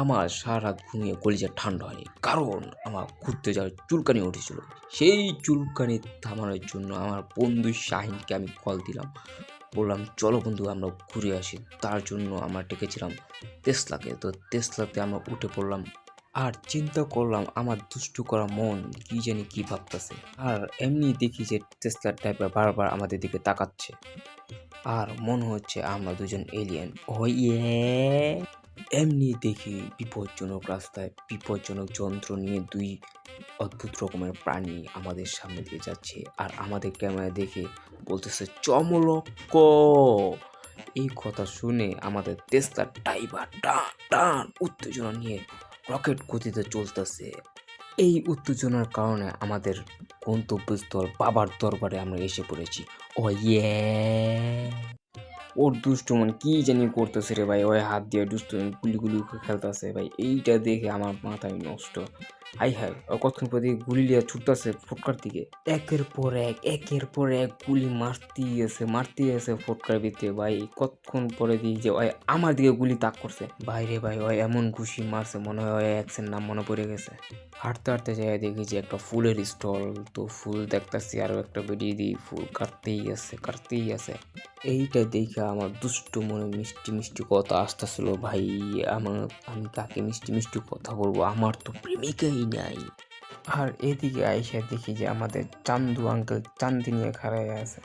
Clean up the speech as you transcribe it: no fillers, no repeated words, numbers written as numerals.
আমার সারা রাত ঘুমিয়ে কলিজা ঠান্ডা হয়নি, কারণ আমার ঘুরতে যাওয়ার চুলকানি উঠেছিল। সেই চুলকানি থামানোর জন্য আমার বন্ধু শাহিনকে আমি কল দিলাম, বললাম চলো বন্ধু আমরা ঘুরে আসি। তার জন্য আমরা ডেকেছিলাম তেসলাকে। তো তেসলাতে আমরা উঠে পড়লাম, আর চিন্তা করলাম আমার দুষ্টু করা মন কি জানি কি ভাবতেছে। আর এমনি দেখি যে টেসলার ড্রাইভার বারবার আমাদের দিকে তাকাচ্ছে, আর মনে হচ্ছে আমরা দুজন এলিয়েন। ও ইয়ে, এমনি দেখি বিপজ্জনক রাস্তায় বিপজ্জনক যন্ত্র নিয়ে দুই অদ্ভুত রকমের প্রাণী আমাদের সামনে দিয়ে যাচ্ছে, আর আমাদের ক্যামেরা দেখে বলতেছে চমলক্ক। এই কথা শুনে আমাদের টেসলার ড্রাইভার টান টান উত্তেজনা নিয়ে রকেট গতিতে চলতেছে। এই উত্তেজনার কারণে আমাদের গন্তব্যস্থল বাবার দরবারে আমরা এসে পড়েছি। ও ইয়ে, ওর দুষ্টু মন কি জানি করতেছে রে ভাই, ওই হাত দিয়ে দুষ্টু গুলি গুলি খেলতেছে ভাই। এইটা দেখে আমার মাথায় নষ্ট। হাই হাই, ও কতক্ষণ পর দিকে গুলি লিয়ে ছুটতেছে ফুটকার দিকে, একের পর এক গুলি মারতেই আছে ফুটকার ভিতরে ভাই। কতক্ষণ পরে দিই যে ওই আমার দিকে গুলি তাক করছে ভাই রে ভাই। ওই এমন ঘুষি মারছে মনে হয় এক্সের নাম মনে পড়ে গেছে। হাঁটতে হাঁটতে যাই দেখি যে একটা ফুলের স্টল, তো ফুল দেখতেছি, আরো একটা বেরিয়ে দিই, ফুল কাটতেই আছে। এইটা দেখে আমার দুষ্টু মনে মিষ্টি মিষ্টি কথা আসতেছিল ভাই। আমি কাকে মিষ্টি মিষ্টি কথা বলবো, আমার তো প্রেমিকাই নাই। আর এদিকে আইসা দেখি যে আমাদের চান্দু আঙ্কেল চান্দি নিয়ে খাড়ায় আছে।